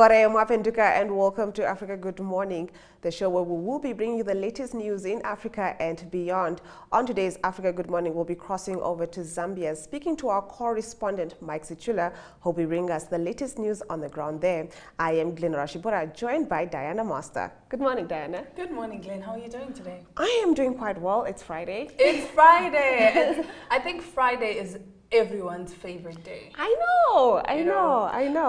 Mafia, and welcome to Africa Good Morning, the show where we will be bringing you the latest news in Africa and beyond. On today's Africa Good Morning, we'll be crossing over to Zambia, speaking to our correspondent, Mike Tjipura, who will be bringing us the latest news on the ground there. I am Glen-Nora, joined by Diana Master. Good morning, Diana. Good morning, Glenn. How are you doing today? I am doing quite well. It's Friday. It's Friday. I think Friday is everyone's favorite day. I know.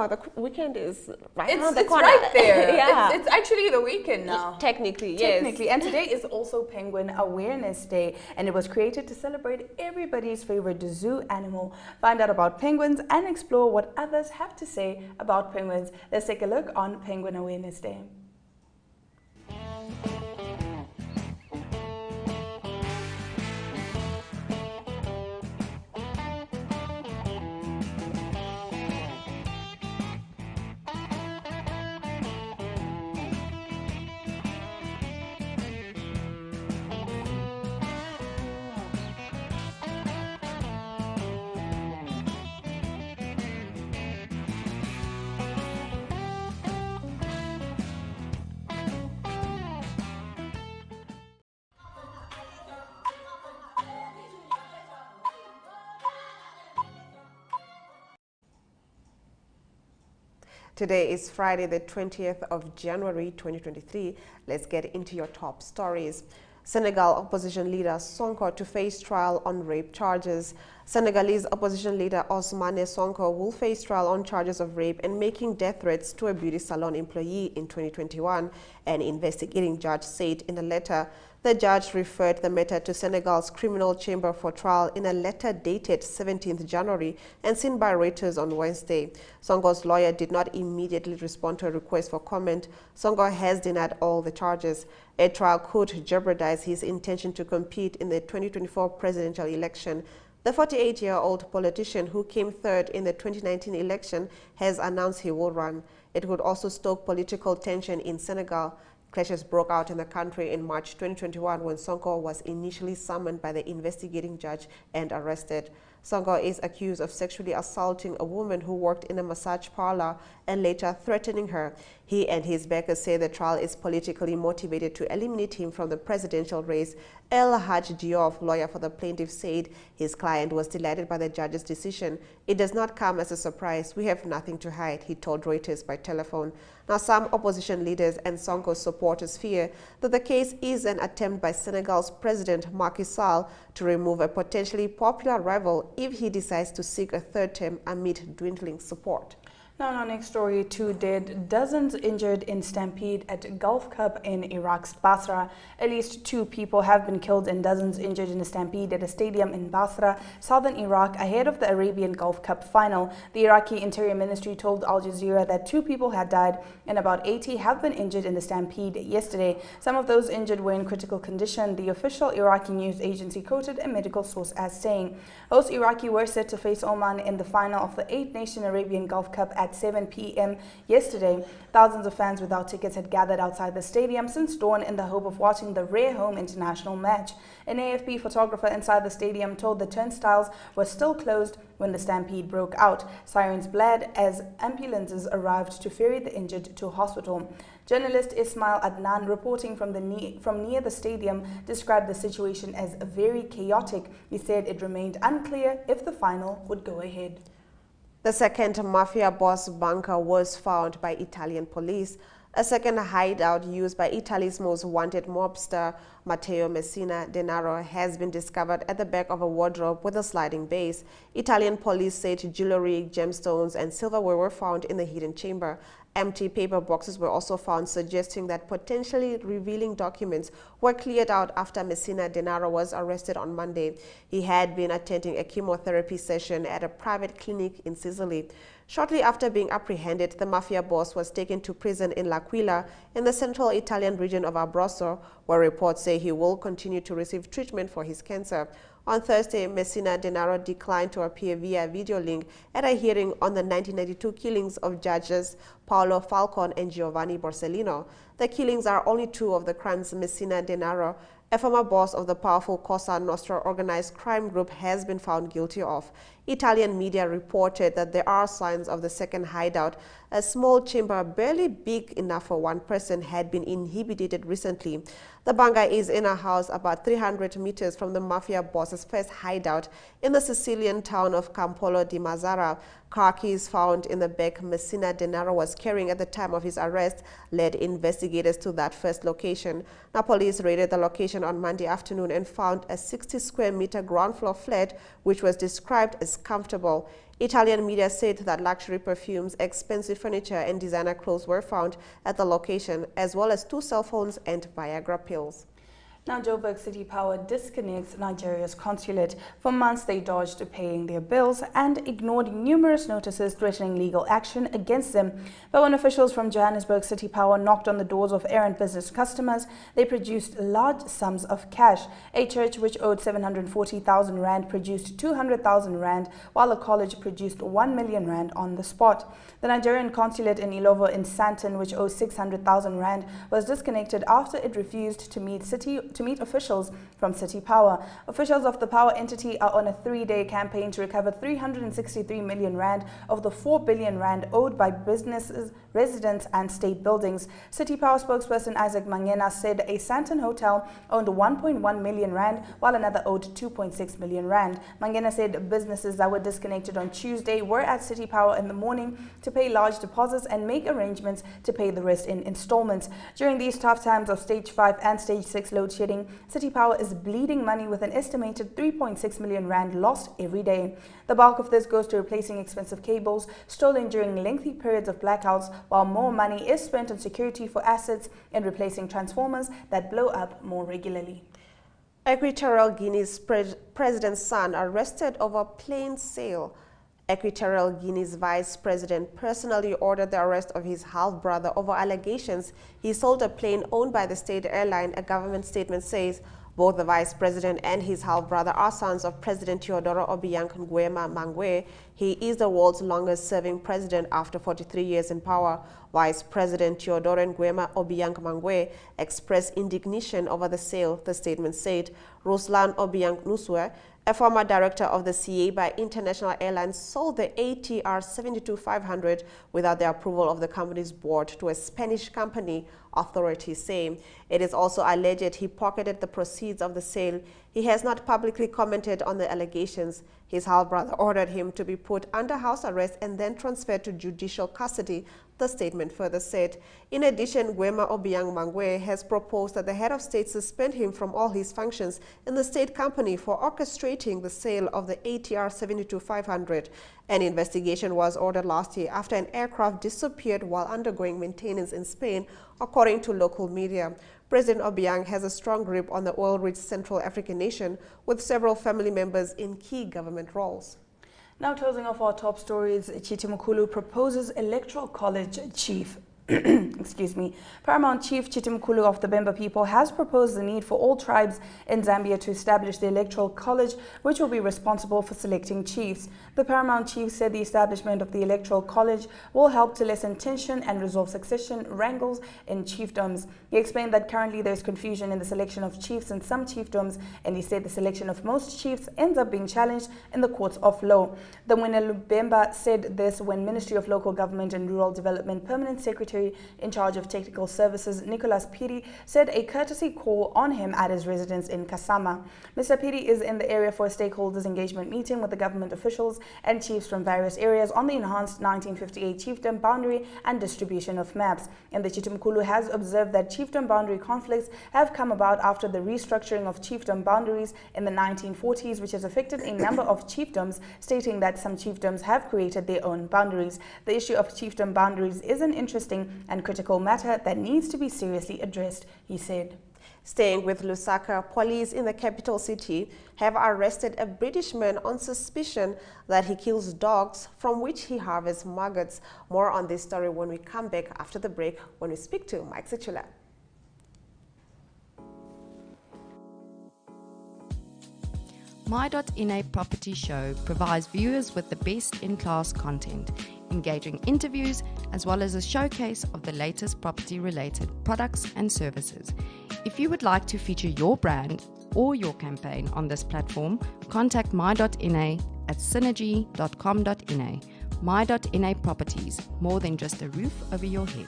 The weekend is around the corner. It's right there. Yeah. It's actually the weekend now. Technically, yes. Technically. And today is also Penguin Awareness Day, and it was created to celebrate everybody's favorite zoo animal. Find out about penguins and explore what others have to say about penguins. Let's take a look on Penguin Awareness Day. Today is Friday, the 20th of January, 2023. Let's get into your top stories. Senegal opposition leader Sonko to face trial on rape charges. Senegalese opposition leader Ousmane Sonko will face trial on charges of rape and making death threats to a beauty salon employee in 2021, an investigating judge said in a letter. The judge referred the matter to Senegal's criminal chamber for trial in a letter dated 17th January and seen by Reuters on Wednesday. Sonko's lawyer did not immediately respond to a request for comment. Sonko has denied all the charges. A trial could jeopardize his intention to compete in the 2024 presidential election. The 48-year-old politician who came third in the 2019 election has announced he will run. It would also stoke political tension in Senegal. Clashes broke out in the country in March 2021 when Sonko was initially summoned by the investigating judge and arrested. Sonko is accused of sexually assaulting a woman who worked in a massage parlor and later threatening her. He and his backers say the trial is politically motivated to eliminate him from the presidential race. El Haj Diouf, lawyer for the plaintiff, said his client was delighted by the judge's decision. It does not come as a surprise. We have nothing to hide, he told Reuters by telephone. Now, some opposition leaders and Sonko's supporters fear that the case is an attempt by Senegal's president Macky Sall to remove a potentially popular rival if he decides to seek a third term amid dwindling support. Now, in our next story, 2 dead, dozens injured in stampede at Gulf Cup in Iraq's Basra. At least 2 people have been killed and dozens injured in a stampede at a stadium in Basra, southern Iraq, ahead of the Arabian Gulf Cup final. The Iraqi Interior Ministry told Al Jazeera that 2 people had died and about 80 have been injured in the stampede yesterday. Some of those injured were in critical condition. The official Iraqi news agency quoted a medical source as saying, host Iraqi were set to face Oman in the final of the 8-nation Arabian Gulf Cup at 7 p.m. yesterday. Thousands of fans without tickets had gathered outside the stadium since dawn in the hope of watching the rare home international match. An AFP photographer inside the stadium told the turnstiles were still closed when the stampede broke out. Sirens blared as ambulances arrived to ferry the injured to hospital. Journalist Ismail Adnan, reporting from near the stadium, described the situation as very chaotic. He said it remained unclear if the final would go ahead. The second Mafia boss bunker was found by Italian police. A second hideout used by Italy's most wanted mobster, Matteo Messina Denaro, has been discovered at the back of a wardrobe with a sliding base. Italian police said jewelry, gemstones, and silverware were found in the hidden chamber. Empty paper boxes were also found, suggesting that potentially revealing documents were cleared out after Messina Denaro was arrested on Monday. He had been attending a chemotherapy session at a private clinic in Sicily. Shortly after being apprehended, the Mafia boss was taken to prison in L'Aquila in the central Italian region of Abruzzo, where reports say he will continue to receive treatment for his cancer. On Thursday, Messina Denaro declined to appear via video link at a hearing on the 1992 killings of judges Paolo Falcon and Giovanni Borsellino. The killings are only two of the crimes Messina Denaro, a former boss of the powerful Cosa Nostra organized crime group, has been found guilty of. Italian media reported that there are signs of the second hideout. A small chamber barely big enough for one person had been inhabited recently. The bunker is in a house about 300 meters from the Mafia boss's first hideout in the Sicilian town of Campolo di Mazzara. Car keys found in the bag Messina Denaro was carrying at the time of his arrest led investigators to that first location. Now, police raided the location on Monday afternoon and found a 60 square meter ground floor flat which was described as comfortable. Italian media said that luxury perfumes, expensive furniture and designer clothes were found at the location, as well as 2 cell phones and Viagra pills. Now, Joburg City Power disconnects Nigeria's consulate. For months, they dodged paying their bills and ignored numerous notices threatening legal action against them. But when officials from Johannesburg City Power knocked on the doors of errant business customers, they produced large sums of cash. A church which owed 740,000 rand produced 200,000 rand, while a college produced 1 million rand on the spot. The Nigerian consulate in Ilovo in Sandton, which owes 600,000 rand, was disconnected after it refused to meet officials from City Power. Officials of the power entity are on a 3-day campaign to recover 363 million rand of the 4 billion rand owed by businesses, residents and state buildings. City Power spokesperson Isaac Mangena said a Sandton hotel owned 1.1 million rand while another owed 2.6 million rand. Mangena said businesses that were disconnected on Tuesday were at City Power in the morning to pay large deposits and make arrangements to pay the rest in installments. During these tough times of stage 5 and stage 6 load shedding, City Power is bleeding money with an estimated 3.6 million rand lost every day. The bulk of this goes to replacing expensive cables stolen during lengthy periods of blackouts, while more money is spent on security for assets and replacing transformers that blow up more regularly. Equatorial Guinea's president's son arrested over plane sale. Equatorial Guinea's vice president personally ordered the arrest of his half-brother over allegations he sold a plane owned by the state airline, a government statement says. Both the vice president and his half-brother are sons of President Teodoro Obiang Nguema Mangwe. He is the world's longest-serving president after 43 years in power. Vice President Teodoro Nguema Obiang Mangwe expressed indignation over the sale, the statement said. Ruslan Obiang Nuswe, a former director of the CA by International Airlines, sold the ATR 72-500 without the approval of the company's board to a Spanish company, authorities say. It is also alleged he pocketed the proceeds of the sale. He has not publicly commented on the allegations. His half-brother ordered him to be put under house arrest and then transferred to judicial custody, the statement further said. In addition, Nguema Obiang Mangwe has proposed that the head of state suspend him from all his functions in the state company for orchestrating the sale of the ATR 72-500. An investigation was ordered last year after an aircraft disappeared while undergoing maintenance in Spain, according to local media. President Obiang has a strong grip on the oil-rich Central African nation, with several family members in key government roles. Now, closing off our top stories, Tjipura proposes electoral college chief. Excuse me. Paramount Chief Tjipura of the Bemba people has proposed the need for all tribes in Zambia to establish the electoral college, which will be responsible for selecting chiefs. The Paramount Chief said the establishment of the electoral college will help to lessen tension and resolve succession wrangles in chiefdoms. He explained that currently there is confusion in the selection of chiefs in some chiefdoms, and he said the selection of most chiefs ends up being challenged in the courts of law. The Mwene Bemba said this when Ministry of Local Government and Rural Development Permanent Secretary in charge of technical services, Nicholas Piri, said a courtesy call on him at his residence in Kasama. Mr. Piri is in the area for a stakeholders engagement meeting with the government officials and chiefs from various areas on the enhanced 1958 chiefdom boundary and distribution of maps. And the Tjipura has observed that chiefdom boundary conflicts have come about after the restructuring of chiefdom boundaries in the 1940s, which has affected a number of chiefdoms, stating that some chiefdoms have created their own boundaries. The issue of chiefdom boundaries is an interesting and critical matter that needs to be seriously addressed, he said. Staying with Lusaka, police in the capital city have arrested a British man on suspicion that he kills dogs from which he harvests maggots. More on this story when we come back after the break, when we speak to Mike Sichula. My.NA Property Show provides viewers with the best in-class content. engaging interviews, as well as a showcase of the latest property-related products and services. If you would like to feature your brand or your campaign on this platform, contact my.na at synergy.com.na. My.na Properties, more than just a roof over your head.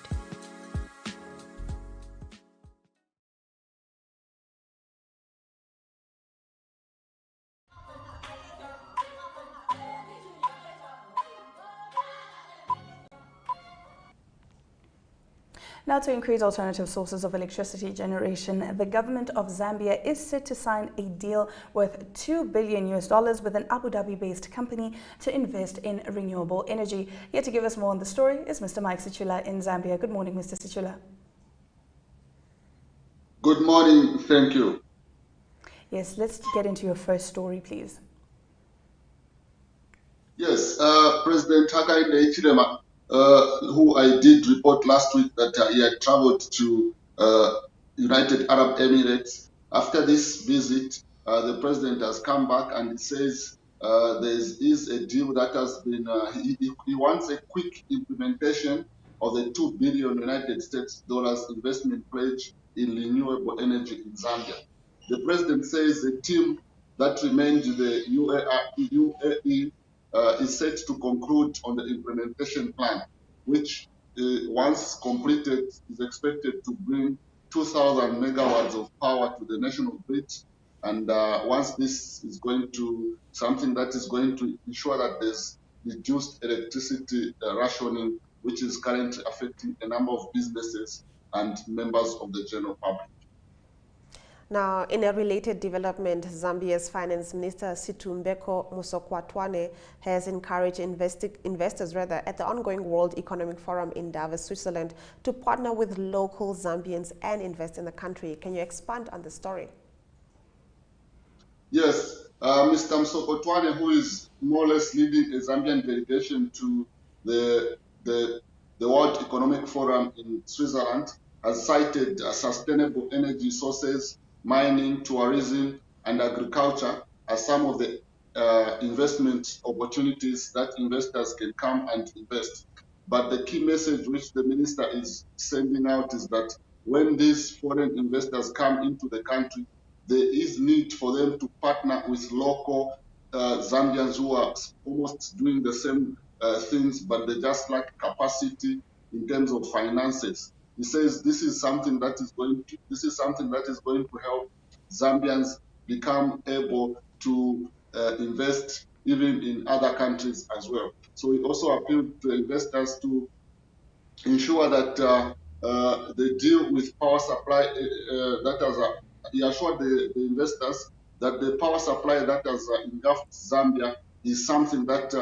Now, to increase alternative sources of electricity generation, the government of Zambia is set to sign a deal worth $2 billion with an Abu Dhabi-based company to invest in renewable energy. Here to give us more on the story is Mr. Mike Sichula in Zambia. Good morning, Mr. Sichula. Good morning. Thank you. Yes, let's get into your first story, please. Yes, President Hakainde Hichilema, who I did report last week that he had traveled to United Arab Emirates. After this visit, the president has come back and he says there is a deal that has been, he wants a quick implementation of the $2 billion United States investment pledge in renewable energy in Zambia. The president says the team that remains in the UAE is set to conclude on the implementation plan, which once completed is expected to bring 2,000 megawatts of power to the national grid. And once this is going to something that is going to ensure that there's reduced electricity rationing, which is currently affecting a number of businesses and members of the general public. Now, in a related development, Zambia's Finance Minister Situmbeko Musokwatwane has encouraged investors at the ongoing World Economic Forum in Davos, Switzerland, to partner with local Zambians and invest in the country. Can you expand on the story? Yes, Mr. Musokwatwane, who is more or less leading a Zambian delegation to the World Economic Forum in Switzerland, has cited sustainable energy sources, mining, tourism, and agriculture as some of the investment opportunities that investors can come and invest. But the key message which the minister is sending out is that when these foreign investors come into the country, there is need for them to partner with local Zambians who are almost doing the same things, but they just lack capacity in terms of finances. He says this is something that is going to help Zambians become able to invest even in other countries as well. So he also appealed to investors to ensure that they deal with power supply he assured the investors that the power supply that has engulfed Zambia is something that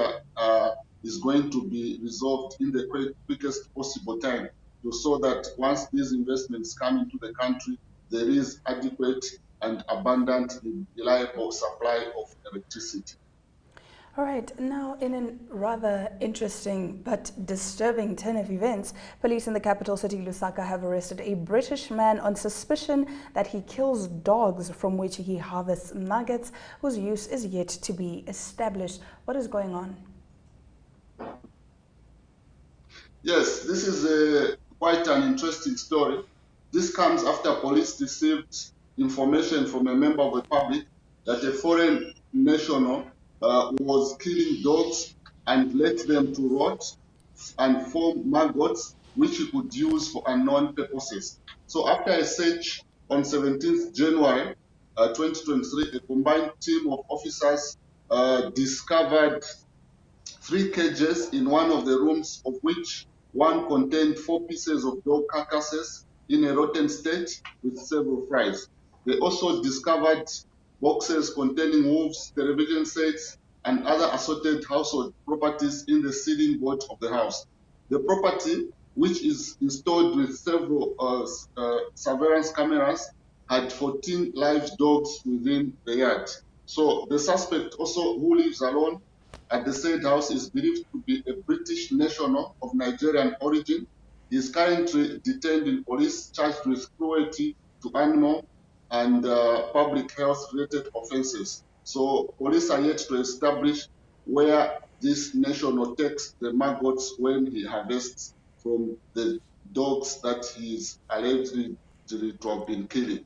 is going to be resolved in the quickest possible time, so that once these investments come into the country, there is adequate and abundant and reliable supply of electricity. All right, now in a rather interesting but disturbing turn of events, police in the capital city Lusaka have arrested a British man on suspicion that he kills dogs from which he harvests maggots, whose use is yet to be established. What is going on? Yes, this is quite an interesting story. This comes after police received information from a member of the public that a foreign national was killing dogs and let them to rot and form maggots, which he could use for unknown purposes. So after a search on 17th January 2023, a combined team of officers discovered 3 cages in one of the rooms, of which one contained 4 pieces of dog carcasses in a rotten state with several fries. They also discovered boxes containing wolves, television sets, and other assorted household properties in the ceiling board of the house. The property, which is installed with several surveillance cameras, had 14 live dogs within the yard. So the suspect also, who lives alone at the said house, is believed to be a British national of Nigerian origin. He is currently detained in police, charged with cruelty to animal and public health related offenses. So police are yet to establish where this national takes the maggots when he harvests from the dogs that he's alleged to have been killing.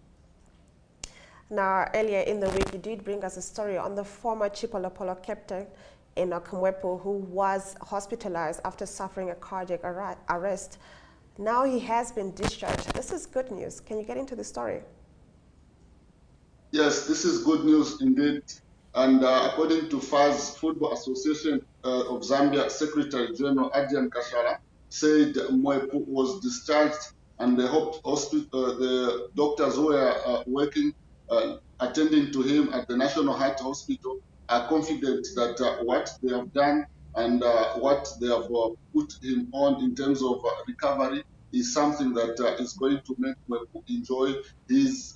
Now, earlier in the week, you did bring us a story on the former Tjipura captain in Mwepu who was hospitalized after suffering a cardiac arrest. Now he has been discharged. This is good news. Can you get into the story? Yes, this is good news indeed. And according to FAS, Football Association of Zambia Secretary General Adrian Kashala, said Mwepu was discharged, and the doctors who were working, attending to him at the National Heart Hospital, are confident that what they have done and what they have put him on in terms of recovery is something that is going to make Mwepu enjoy his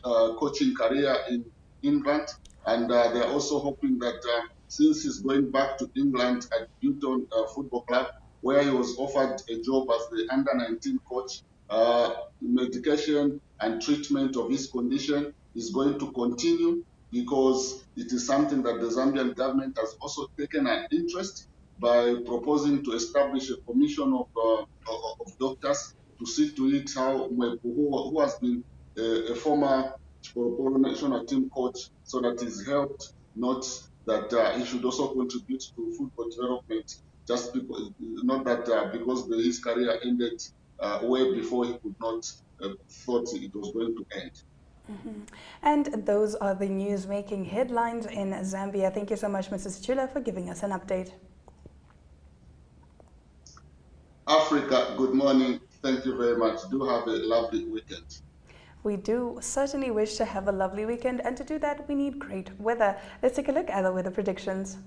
coaching career in England. And they're also hoping that since he's going back to England at Luton Football Club, where he was offered a job as the under-19 coach, medication and treatment of his condition is going to continue, because it is something that the Zambian government has also taken an interest by proposing to establish a commission of doctors to see to it how Mwepu, who has been a former national team coach, so that he's helped, not that he should also contribute to football development, just because, not that because his career ended way before he could not thought it was going to end. And those are the news making headlines in Zambia. Thank you so much, Mrs. Chula, for giving us an update. Africa, good morning. Thank you very much. Do have a lovely weekend. We do certainly wish to have a lovely weekend, and to do that we need great weather. Let's take a look at the weather predictions.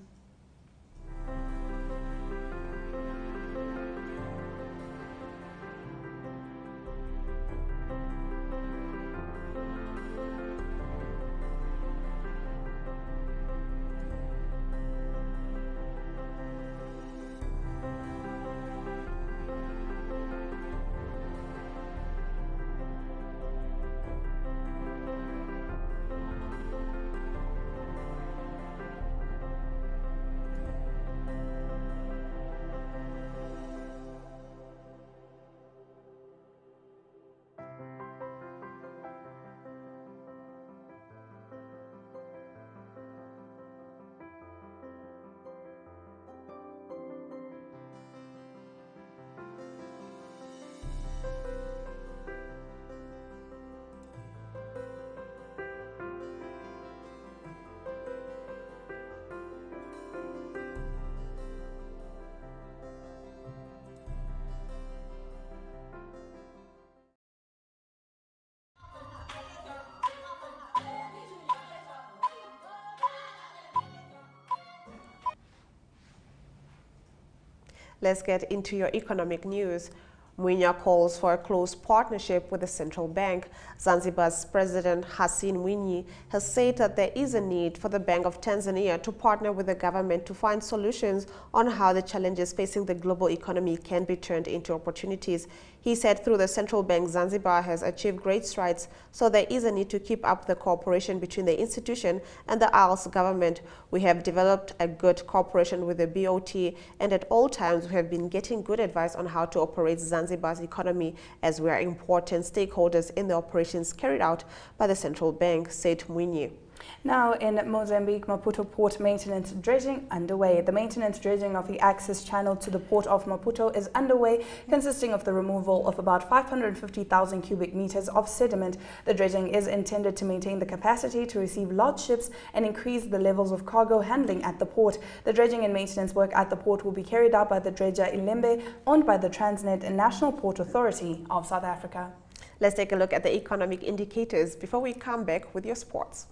Let's get into your economic news. Mwinya calls for a close partnership with the central bank. Zanzibar's President Hassan Mwinyi has said that there is a need for the Bank of Tanzania to partner with the government to find solutions on how the challenges facing the global economy can be turned into opportunities. He said through the central bank, Zanzibar has achieved great strides, so there is a need to keep up the cooperation between the institution and the Isles government. We have developed a good cooperation with the BOT, and at all times we have been getting good advice on how to operate Zanzibar's economy, as we are important stakeholders in the operations carried out by the central bank, said Mwinyi. Now in Mozambique, Maputo port maintenance dredging underway. The maintenance dredging of the access channel to the port of Maputo is underway, consisting of the removal of about 550,000 cubic meters of sediment. The dredging is intended to maintain the capacity to receive large ships and increase the levels of cargo handling at the port. The dredging and maintenance work at the port will be carried out by the dredger Ilembe, owned by the Transnet National Port Authority of South Africa. Let's take a look at the economic indicators before we come back with your sports.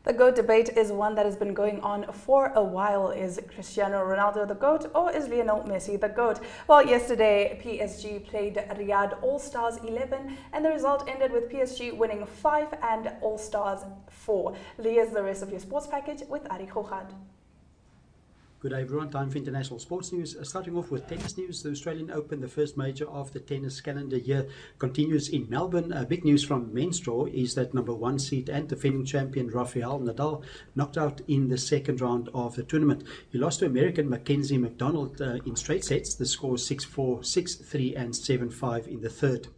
The GOAT debate is one that has been going on for a while. Is Cristiano Ronaldo the GOAT or is Lionel Messi the GOAT? Well, yesterday PSG played Riyadh All-Stars 11 and the result ended with PSG winning 5 and All-Stars 4. Here's the rest of your sports package with Ari Khokhad. Good day everyone, time for international sports news. Starting off with tennis news, the Australian Open, the first major of the tennis calendar year, continues in Melbourne. Big news from men's draw is that number 1 seed and defending champion Rafael Nadal knocked out in the second round of the tournament. He lost to American Mackenzie McDonald in straight sets. The score 6-4, 6-3 and 7-5 in the third.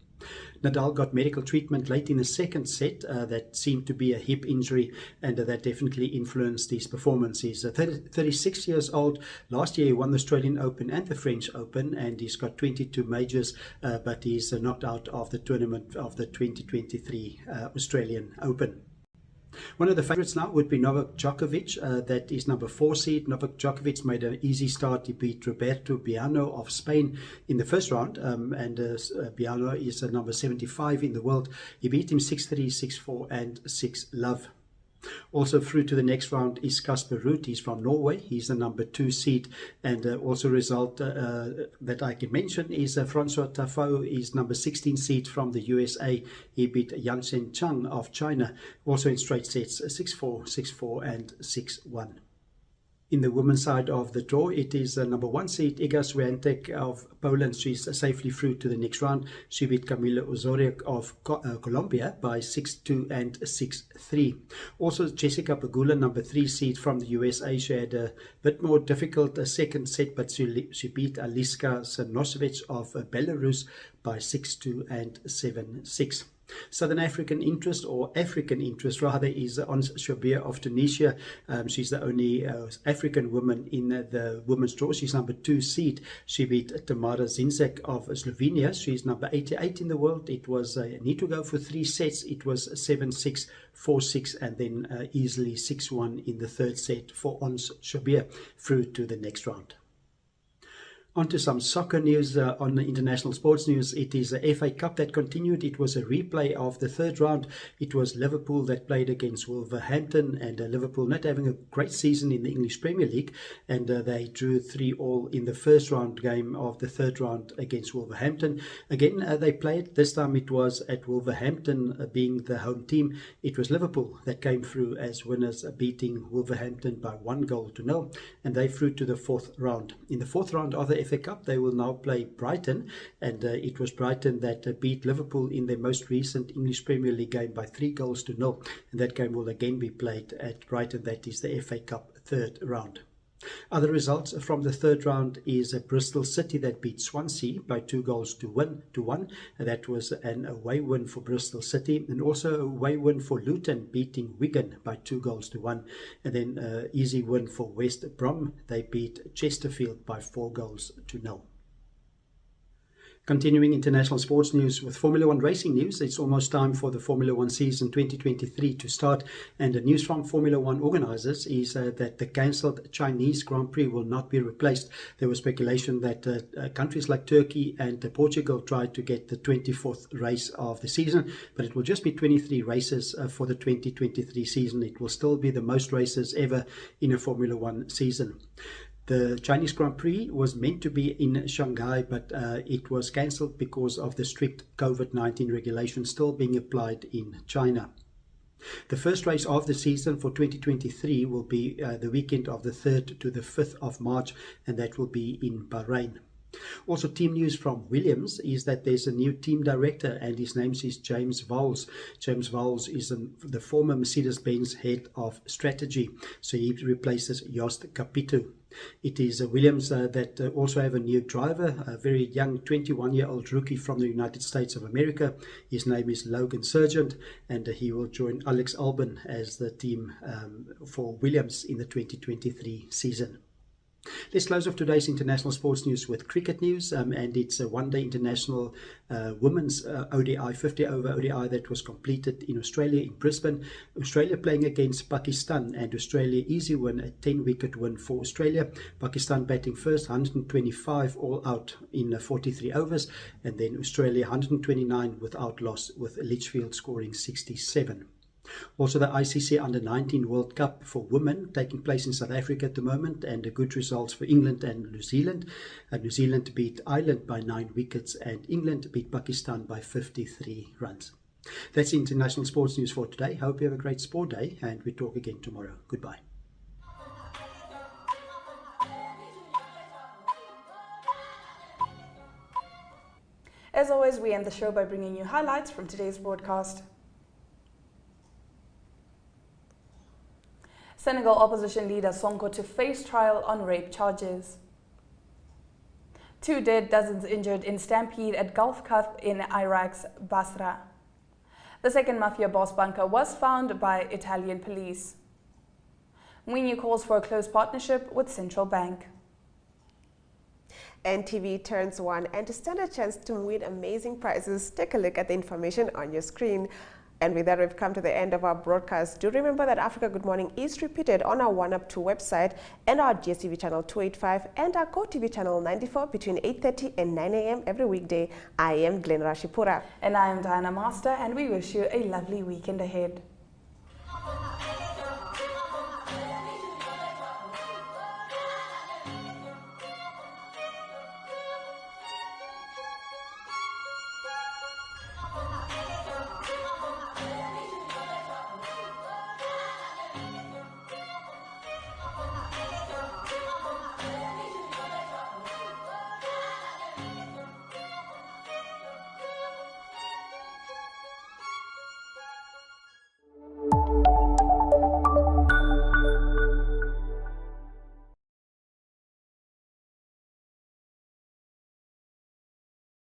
Nadal got medical treatment late in the second set that seemed to be a hip injury, and that definitely influenced his performance. He's 36 years old. Last year he won the Australian Open and the French Open, and he's got 22 majors, but he's knocked out of the tournament of the 2023 Australian Open. One of the favourites now would be Novak Djokovic. That is number 4 seed. Novak Djokovic made an easy start. He beat Roberto Biano of Spain in the first round, and Biano is number 75 in the world. He beat him 6-3, 6-4 and 6-love. Also through to the next round is Casper Ruud. He's from Norway. He's the number 2 seed, and also result that I can mention is Francois Tafau is number 16 seed from the USA. He beat Yanchen Chang of China, also in straight sets 6-4, 6-4 and 6-1. In the women's side of the draw, it is number 1 seed Iga Swiatek of Poland. She's safely through to the next round. She beat Camila Osoriak of Colombia by 6-2 and 6-3. Also, Jessica Pegula, number 3 seed from the USA. She had a bit more difficult second set, but she beat Aliska Sanosevich of Belarus by 6-2 and 7-6. Southern African interest, or African interest rather, is Ons Jabeur of Tunisia. She's the only African woman in the women's draw. She's number 2 seed. She beat Tamara Zinzek of Slovenia. She's number 88 in the world. It was a need to go for 3 sets. It was 7-6, 4-6 and then easily 6-1 in the third set for Ons Jabeur through to the next round. On to some soccer news on the international sports news. It is a FA Cup that continued. It was a replay of the third round. It was Liverpool that played against Wolverhampton, and Liverpool not having a great season in the English Premier League, and they drew 3-3 in the first round game of the third round against Wolverhampton. Again, they played. This time it was at Wolverhampton being the home team. It was Liverpool that came through as winners, beating Wolverhampton by 1-0, and they through to the fourth round. In the fourth round of the FA Cup, they will now play Brighton, and it was Brighton that beat Liverpool in their most recent English Premier League game by 3-0, and that game will again be played at Brighton. That is the FA Cup third round. Other results from the third round is Bristol City that beat Swansea by 2-1. That was an away win for Bristol City, and also a away win for Luton, beating Wigan by 2-1. And then easy win for West Brom. They beat Chesterfield by 4-0. Continuing international sports news with Formula 1 racing news, it's almost time for the Formula 1 season 2023 to start, and the news from Formula 1 organisers is that the cancelled Chinese Grand Prix will not be replaced. There was speculation that countries like Turkey and Portugal tried to get the 24th race of the season, but it will just be 23 races for the 2023 season. It will still be the most races ever in a Formula 1 season. The Chinese Grand Prix was meant to be in Shanghai, but it was cancelled because of the strict COVID-19 regulations still being applied in China. The first race of the season for 2023 will be the weekend of the 3rd to the 5th of March, and that will be in Bahrain. Also, team news from Williams is that there's a new team director, and his name is James Vowles. James Vowles is the former Mercedes-Benz head of strategy, so he replaces Jost Capito. It is Williams that also have a new driver, a very young 21-year-old rookie from the United States of America. His name is Logan Sargent, and he will join Alex Albon as the team for Williams in the 2023 season. Let's close off today's international sports news with cricket news, and it's a one-day international women's ODI, 50-over ODI that was completed in Australia, in Brisbane. Australia playing against Pakistan, and Australia easy win, a 10-wicket win for Australia. Pakistan batting first, 125 all out in 43 overs, and then Australia 129 without loss, with Litchfield scoring 67. Also, the ICC Under-19 World Cup for women taking place in South Africa at the moment, and the good results for England and New Zealand. New Zealand beat Ireland by 9 wickets and England beat Pakistan by 53 runs. That's international sports news for today. Hope you have a great sport day, and we talk again tomorrow. Goodbye. As always, we end the show by bringing you highlights from today's broadcast. Senegal opposition leader Sonko to face trial on rape charges. 2 dead, dozens injured in stampede at Gotv in Iraq's Basra. The second Mafia boss bunker was found by Italian police. Mwinyi calls for a close partnership with Central Bank. NTV turns 1 and to stand a chance to win amazing prizes, take a look at the information on your screen. And with that, we've come to the end of our broadcast. Do remember that Africa Good Morning is repeated on our 1up2 website and our DSTV channel 285 and our Gotv channel 94 between 8:30 and 9 a.m. every weekday. I am Glen-Nora Tjipura. And I am Diana Master, and we wish you a lovely weekend ahead.